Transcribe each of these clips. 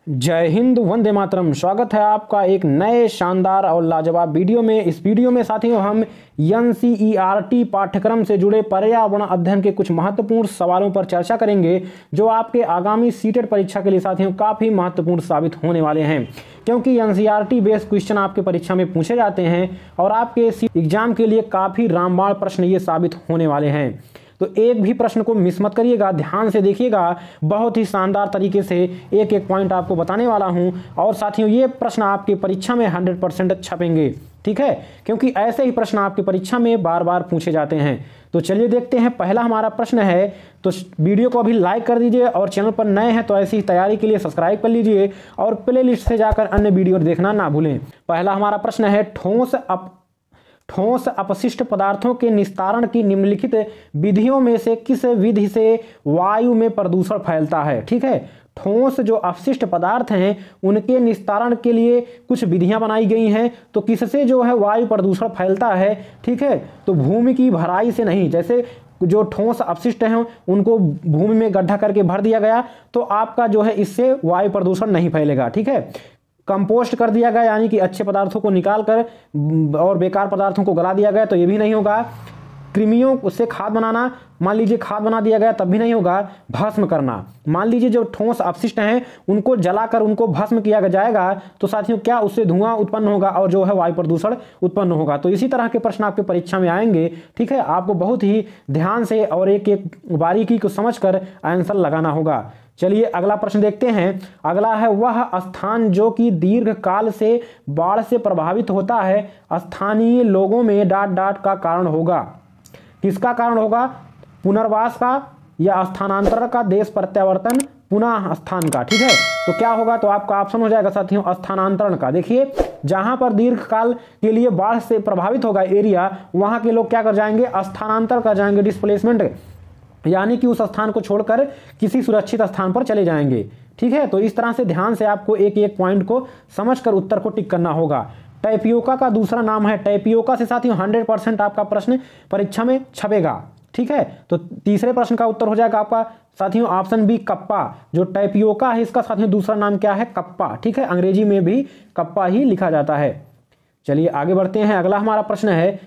जय हिंद, वंदे मातरम। स्वागत है आपका एक नए शानदार और लाजवाब वीडियो में। इस वीडियो में साथियों हम एनसीईआरटी पाठ्यक्रम से जुड़े पर्यावरण अध्ययन के कुछ महत्वपूर्ण सवालों पर चर्चा करेंगे जो आपके आगामी सीटेट परीक्षा के लिए साथियों काफ़ी महत्वपूर्ण साबित होने वाले हैं, क्योंकि एनसीईआरटी बेस्ड क्वेश्चन आपके परीक्षा में पूछे जाते हैं और आपके एग्जाम के लिए काफ़ी रामबाण प्रश्न ये साबित होने वाले हैं। तो एक भी प्रश्न को मिस मत करिएगा, ध्यान से देखिएगा। बहुत ही शानदार तरीके से एक एक पॉइंट आपको बताने वाला हूं और साथियों ये प्रश्न आपके परीक्षा में 100% छपेंगे, ठीक है, क्योंकि ऐसे ही प्रश्न आपकी परीक्षा में बार बार पूछे जाते हैं। तो चलिए देखते हैं। पहला हमारा प्रश्न है, तो वीडियो को अभी लाइक कर दीजिए और चैनल पर नए हैं तो ऐसी तैयारी के लिए सब्सक्राइब कर लीजिए और प्ले लिस्ट से जाकर अन्य वीडियो देखना ना भूलें। पहला हमारा प्रश्न है, ठोस अपशिष्ट पदार्थों के निस्तारण की निम्नलिखित विधियों में से किस विधि से वायु में प्रदूषण फैलता है। ठीक है, ठोस जो अपशिष्ट पदार्थ हैं उनके निस्तारण के लिए कुछ विधियां बनाई गई हैं। तो किससे जो है वायु प्रदूषण फैलता है, ठीक है, तो भूमि की भराई से नहीं। जैसे जो ठोस अपशिष्ट हैं उनको भूमि में गड्ढा करके भर दिया गया तो आपका जो है इससे वायु प्रदूषण नहीं फैलेगा। ठीक है, कंपोस्ट कर दिया गया यानी कि अच्छे पदार्थों को निकाल कर और बेकार पदार्थों को गला दिया गया तो ये भी नहीं होगा। कृमियों से खाद बनाना, मान लीजिए खाद बना दिया गया तब भी नहीं होगा। भस्म करना, मान लीजिए जो ठोस अपशिष्ट हैं उनको जलाकर उनको भस्म किया जाएगा तो साथियों क्या उससे धुआं उत्पन्न होगा और जो है वायु प्रदूषण उत्पन्न होगा। तो इसी तरह के प्रश्न आपके परीक्षा में आएंगे। ठीक है, आपको बहुत ही ध्यान से और एक एक बारीकी को समझकर आंसर लगाना होगा। चलिए अगला प्रश्न देखते हैं। अगला है, वह स्थान जो कि दीर्घ काल से बाढ़ से प्रभावित होता है स्थानीय लोगों में ... का कारण होगा। किसका कारण होगा? पुनर्वास का या स्थानांतरण का, देश प्रत्यावर्तन, पुनः स्थान का। ठीक है, तो क्या होगा? तो आपका ऑप्शन हो जाएगा साथियों स्थानांतरण का। देखिए जहां पर दीर्घ काल के लिए बाढ़ से प्रभावित होगा एरिया, वहां के लोग क्या कर जाएंगे? स्थानांतर कर जाएंगे, डिस्प्लेसमेंट, यानी कि उस स्थान को छोड़कर किसी सुरक्षित स्थान पर चले जाएंगे। ठीक है, तो इस तरह से ध्यान से आपको एक एक पॉइंट को समझकर उत्तर को टिक करना होगा। टैपियोका का दूसरा नाम है, टैपियोका से साथियों 100% आपका प्रश्न परीक्षा में छपेगा। ठीक है, तो तीसरे प्रश्न का उत्तर हो जाएगा आपका साथियों ऑप्शन बी, कप्पा। जो टैपियोका है इसका साथियों दूसरा नाम क्या है? कप्पा। ठीक है, अंग्रेजी में भी कप्पा ही लिखा जाता है। चलिए आगे बढ़ते हैं। अगला हमारा प्रश्न है,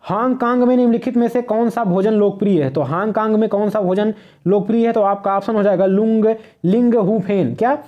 हांगकांग में निम्नलिखित में से कौन सा भोजन लोकप्रिय है? तो हांगकांग में कौन सा भोजन लोकप्रिय है? तो आपका ऑप्शन हो जाएगा लिंग हू फेन। क्या?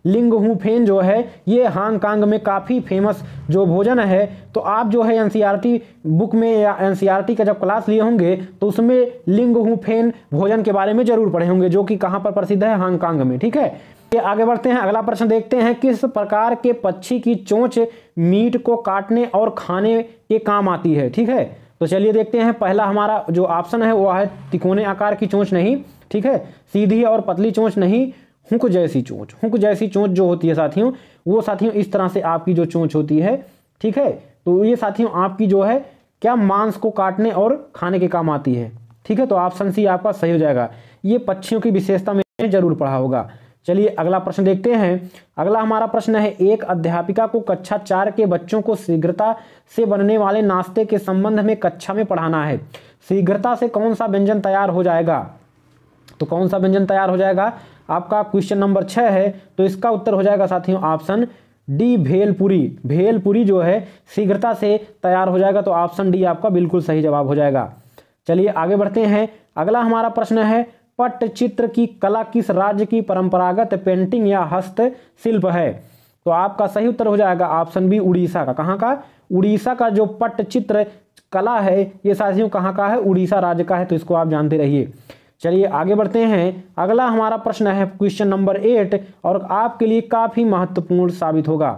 लिंग हू फेन जो है ये हांगकांग में काफ़ी फेमस जो भोजन है। तो आप जो है एनसीईआरटी बुक में या एनसीईआरटी का जब क्लास लिए होंगे तो उसमें लिंग हू फेन भोजन के बारे में जरूर पढ़े होंगे, जो कि कहाँ पर प्रसिद्ध है? हांगकांग में। ठीक है, आगे बढ़ते हैं। अगला प्रश्न देखते हैं, किस प्रकार के पक्षी की चोंच मीट को काटने और खाने के काम आती है? ठीक है, तो चलिए देखते हैं। पहला हमारा जो ऑप्शन है वो है तिकोने आकार की चोंच नहीं, ठीक है, सीधी और पतली चोंच नहीं, हुक जैसी चोंच। हुक जैसी चोंच जो होती है साथियों, वो साथियों इस तरह से आपकी जो चोंच होती है। ठीक है, तो ये साथियों आपकी जो है क्या मांस को काटने और खाने के काम आती है। ठीक है, तो ऑप्शन सी आपका सही हो जाएगा। ये पक्षियों की विशेषता में जरूर पढ़ा होगा। चलिए अगला प्रश्न देखते हैं। अगला हमारा प्रश्न है, एक अध्यापिका को कक्षा 4 के बच्चों को शीघ्रता से बनने वाले नाश्ते के संबंध में कक्षा में पढ़ाना है। शीघ्रता से कौन सा व्यंजन तैयार हो जाएगा? तो कौन सा व्यंजन तैयार हो जाएगा? आपका क्वेश्चन नंबर 6 है, तो इसका उत्तर हो जाएगा साथियों ऑप्शन डी, भेलपुरी। भेलपुरी जो है शीघ्रता से तैयार हो जाएगा, तो ऑप्शन डी आपका बिल्कुल सही जवाब हो जाएगा। चलिए आगे बढ़ते हैं। अगला हमारा प्रश्न है, पट्टचित्र की कला किस राज्य की परंपरागत पेंटिंग या हस्तशिल्प है? तो आपका सही उत्तर हो जाएगा ऑप्शन बी, उड़ीसा का। कहाँ का? उड़ीसा का जो पट्टचित्र कला है ये साथियों कहाँ का है? उड़ीसा राज्य का है, तो इसको आप जानते रहिए। चलिए आगे बढ़ते हैं। अगला हमारा प्रश्न है क्वेश्चन नंबर 8 और आपके लिए काफी महत्वपूर्ण साबित होगा।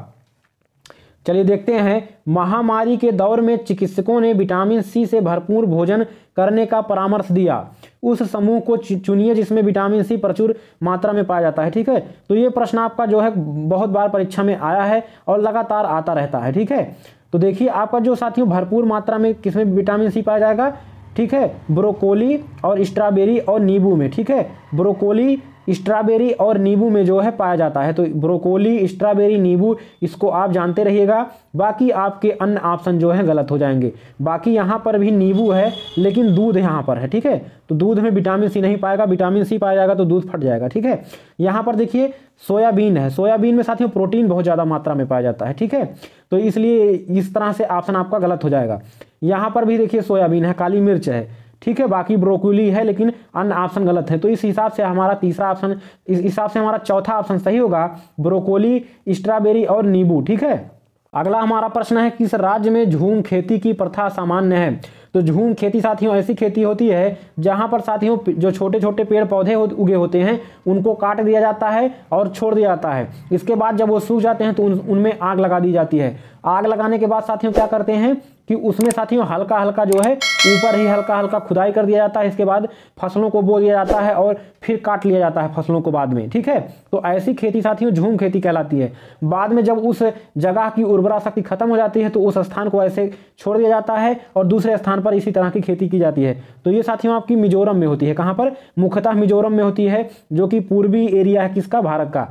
चलिए देखते हैं। महामारी के दौर में चिकित्सकों ने विटामिन सी से भरपूर भोजन करने का परामर्श दिया। उस समूह को चुनिए जिसमें विटामिन सी प्रचुर मात्रा में पाया जाता है। ठीक है, तो ये प्रश्न आपका जो है बहुत बार परीक्षा में आया है और लगातार आता रहता है। ठीक है, तो देखिए आपका जो साथियों भरपूर मात्रा में किसमें विटामिन सी पाया जाएगा? ठीक है, ब्रोकोली और स्ट्रॉबेरी और नींबू में। ठीक है, ब्रोकोली, स्ट्रॉबेरी और नींबू में जो है पाया जाता है। तो ब्रोकोली, स्ट्रॉबेरी, नींबू, इसको आप जानते रहिएगा। बाकी आपके अन्य ऑप्शन जो है गलत हो जाएंगे। बाकी यहाँ पर भी नींबू है लेकिन दूध यहाँ पर है, ठीक है। तो दूध में विटामिन सी नहीं पाएगा, विटामिन सी पाया जाएगा तो दूध फट जाएगा, ठीक है। यहाँ पर देखिए सोयाबीन है, सोयाबीन में साथियों प्रोटीन बहुत ज़्यादा मात्रा में पाया जाता है, ठीक है। तो इसलिए इस तरह से ऑप्शन आपका गलत हो जाएगा। यहाँ पर भी देखिए सोयाबीन है, काली मिर्च है, ठीक है। बाकी ब्रोकोली है लेकिन अन्य ऑप्शन गलत है। तो इस हिसाब से हमारा तीसरा ऑप्शन, इस हिसाब से हमारा चौथा ऑप्शन सही होगा, ब्रोकोली, स्ट्रॉबेरी और नींबू, ठीक है। अगला हमारा प्रश्न है, किस राज्य में झूम खेती की प्रथा सामान्य है। तो झूम खेती साथियों ऐसी खेती होती है जहां पर साथियों जो छोटे छोटे पेड़ पौधे उगे होते हैं उनको काट दिया जाता है और छोड़ दिया जाता है। इसके बाद जब वो सूख जाते हैं तो उनमें आग लगा दी जाती है। आग लगाने के बाद साथियों क्या करते हैं कि उसमें साथियों हल्का हल्का जो है ऊपर ही हल्का हल्का खुदाई कर दिया जाता है। इसके बाद फसलों को बो दिया जाता है और फिर काट लिया जाता है फसलों को बाद में, ठीक है। तो ऐसी खेती साथियों झूम खेती कहलाती है। बाद में जब उस जगह की उर्वरा शक्ति खत्म हो जाती है तो उस स्थान को ऐसे छोड़ दिया जाता है और दूसरे स्थान पर इसी तरह की खेती की जाती है। तो ये साथियों आपकी मिजोरम में होती है। कहाँ पर? मुख्यतः मिजोरम में होती है, जो कि पूर्वी एरिया है किसका? भारत का।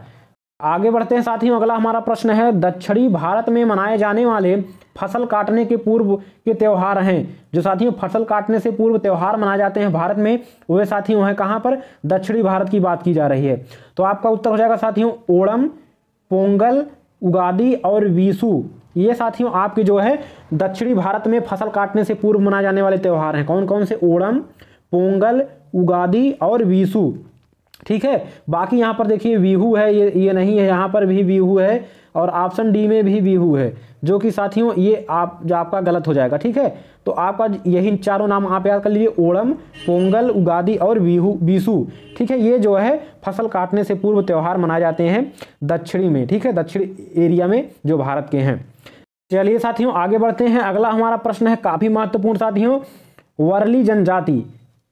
आगे बढ़ते हैं साथियों, अगला हमारा प्रश्न है, दक्षिणी भारत में मनाए जाने वाले फसल काटने के पूर्व के त्यौहार हैं। जो साथियों फसल काटने से पूर्व त्यौहार मनाए जाते हैं भारत में, वे साथियों है कहाँ पर? दक्षिणी भारत की बात की जा रही है। तो आपका उत्तर हो जाएगा साथियों ओणम, पोंगल, उगादी और विशु। ये साथियों आपके जो है दक्षिणी भारत में फसल काटने से पूर्व मनाए जाने वाले त्यौहार हैं। कौन कौन से? ओणम, पोंगल, उगादी और विशु, ठीक है। बाकी यहाँ पर देखिए बिहू है, ये नहीं है, यहाँ पर भी बिहू है और ऑप्शन डी में भी बिहू है, जो कि साथियों ये जो आपका गलत हो जाएगा, ठीक है। तो आपका यही चारों नाम आप याद कर लीजिए, ओणम, पोंगल, उगादी और विशु, ठीक है। ये जो है फसल काटने से पूर्व त्यौहार मनाए जाते हैं दक्षिणी में, ठीक है, दक्षिणी एरिया में जो भारत के हैं। चलिए साथियों आगे बढ़ते हैं, अगला हमारा प्रश्न है काफी महत्वपूर्ण साथियों, वर्ली जनजाति,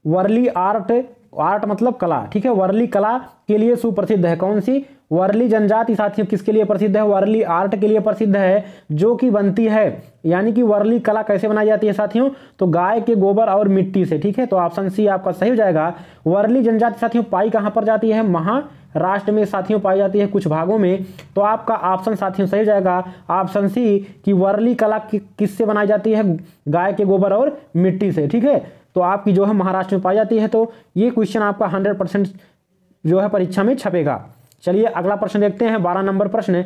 वर्ली आर्ट मतलब कला, ठीक है, वर्ली कला के लिए सुप्रसिद्ध है। कौन सी? वर्ली जनजाति साथियों किसके लिए प्रसिद्ध है? वर्ली आर्ट के लिए प्रसिद्ध है, जो कि बनती है, यानी कि वर्ली कला कैसे बनाई जाती है साथियों? तो गाय के गोबर और मिट्टी से, ठीक है। तो ऑप्शन सी आपका सही हो जाएगा। वर्ली जनजाति साथियों पाई कहां पर जाती है? महाराष्ट्र में साथियों पाई जाती है कुछ भागों में। तो आपका ऑप्शन साथियों सही हो जाएगा, ऑप्शन सी कि वर्ली कला किससे बनाई जाती है? गाय के गोबर और मिट्टी से, ठीक है। तो आपकी जो है महाराष्ट्र में पाई जाती है। तो ये क्वेश्चन आपका 100% जो है परीक्षा में छपेगा। चलिए अगला प्रश्न देखते हैं, 12 नंबर प्रश्न,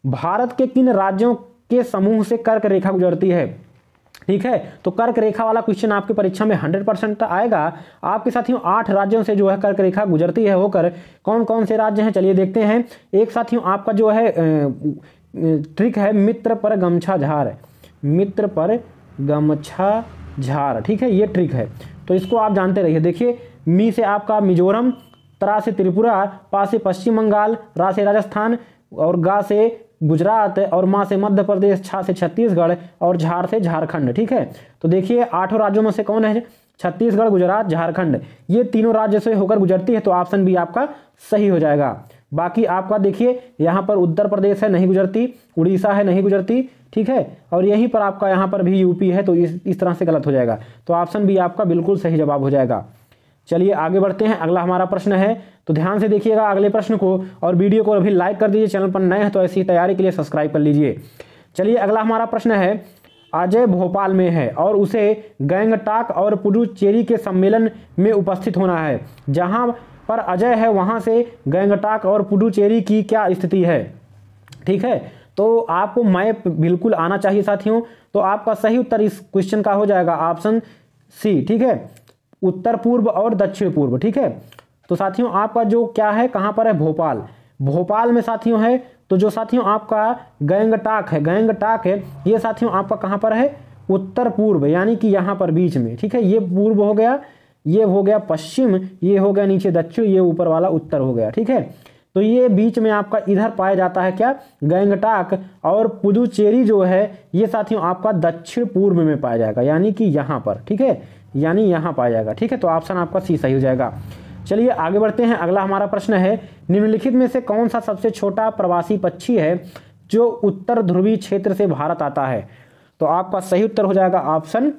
भारत के किन राज्यों के समूह से कर्क रेखा गुजरती है? ठीक है, तो कर्क रेखा वाला क्वेश्चन आपकी परीक्षा में 100% आएगा। आपके साथियों 8 राज्यों से जो है कर्क रेखा गुजरती है होकर। कौन कौन से राज्य हैं चलिए देखते हैं। एक साथियों आपका जो है ट्रिक है मित्र पर गमछा झार, मित्र पर गमछा झार, ठीक है, ये ट्रिक है। तो इसको आप जानते रहिए। देखिए मी से आपका मिजोरम, त्रा से त्रिपुरा, पा से पश्चिम बंगाल, रा से राजस्थान और गा से गुजरात और मा से मध्य प्रदेश, छा से छत्तीसगढ़ और झार से झारखंड, ठीक है। तो देखिए 8 राज्यों में से कौन है? छत्तीसगढ़, गुजरात, झारखंड, ये तीनों राज्य से होकर गुजरती है। तो ऑप्शन बी आपका सही हो जाएगा। बाकी आपका देखिए यहाँ पर उत्तर प्रदेश है, नहीं गुजरती, उड़ीसा है, नहीं गुजरती, ठीक है, और यहीं पर आपका यहाँ पर भी यूपी है। तो इस तरह से गलत हो जाएगा। तो ऑप्शन बी आपका बिल्कुल सही जवाब हो जाएगा। चलिए आगे बढ़ते हैं, अगला हमारा प्रश्न है, तो ध्यान से देखिएगा अगले प्रश्न को और वीडियो को अभी लाइक कर दीजिए। चैनल पर नए हैं तो ऐसी तैयारी के लिए सब्सक्राइब कर लीजिए। चलिए अगला हमारा प्रश्न है, अजय भोपाल में है और उसे गैंगटॉक और पुडुचेरी के सम्मेलन में उपस्थित होना है। जहां पर अजय है वहां से गैंगटॉक और पुडुचेरी की क्या स्थिति है? ठीक है, तो आपको मैप बिल्कुल आना चाहिए साथियों। तो आपका सही उत्तर इस क्वेश्चन का हो जाएगा ऑप्शन सी, ठीक है, उत्तर पूर्व और दक्षिण पूर्व, ठीक है। तो साथियों आपका जो क्या है, कहां पर है? भोपाल, भोपाल में साथियों है। तो जो साथियों आपका गैंगटॉक है, ये साथियों आपका कहां पर है? उत्तर पूर्व, यानी कि यहां पर बीच में, ठीक है। ये पूर्व हो गया, ये हो गया पश्चिम, ये हो गया नीचे दक्षिण, ये ऊपर वाला उत्तर हो गया, ठीक है। तो ये बीच में आपका इधर पाया जाता है क्या? गैंगटॉक, और पुडुचेरी जो है ये साथियों आपका दक्षिण पूर्व में पाया जाएगा, यानी कि यहाँ पर, ठीक है, यानी यहाँ पाया जाएगा, ठीक है। तो ऑप्शन आपका सी सही हो जाएगा। चलिए आगे बढ़ते हैं, अगला हमारा प्रश्न है, निम्नलिखित में से कौन सा सबसे छोटा प्रवासी पक्षी है जो उत्तर ध्रुवीय क्षेत्र से भारत आता है? तो आपका सही उत्तर हो जाएगा ऑप्शन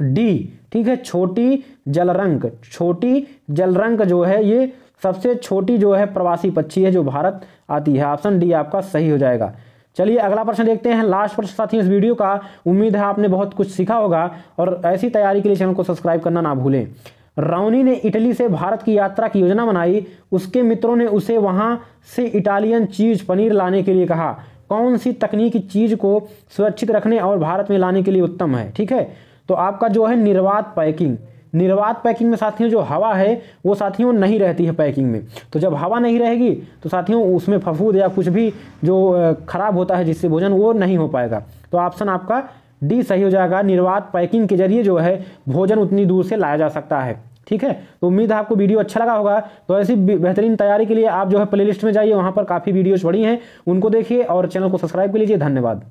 डी, ठीक है, छोटी जलरंक। छोटी जलरंक जो है ये सबसे छोटी जो है प्रवासी पक्षी है जो भारत आती है। ऑप्शन डी आपका सही हो जाएगा। चलिए अगला प्रश्न देखते हैं, लास्ट प्रश्न साथियों इस वीडियो का। उम्मीद है आपने बहुत कुछ सीखा होगा और ऐसी तैयारी के लिए चैनल को सब्सक्राइब करना ना भूलें। राउनी ने इटली से भारत की यात्रा की योजना बनाई, उसके मित्रों ने उसे वहां से इटालियन चीज पनीर लाने के लिए कहा। कौन सी तकनीक चीज को सुरक्षित रखने और भारत में लाने के लिए उत्तम है? ठीक है, तो आपका जो है निर्वात पैकिंग। निर्वात पैकिंग में साथियों जो हवा है वो साथियों नहीं रहती है पैकिंग में, तो जब हवा नहीं रहेगी तो साथियों उसमें फफूंद या कुछ भी जो खराब होता है जिससे भोजन वो नहीं हो पाएगा। तो ऑप्शन आपका डी सही हो जाएगा। निर्वात पैकिंग के जरिए जो है भोजन उतनी दूर से लाया जा सकता है। ठीक है, तो उम्मीद है आपको वीडियो अच्छा लगा होगा। तो ऐसी बेहतरीन तैयारी के लिए आप जो है प्लेलिस्ट में जाइए, वहाँ पर काफ़ी वीडियोज पड़ी हैं, उनको देखिए और चैनल को सब्सक्राइब कर लीजिए। धन्यवाद।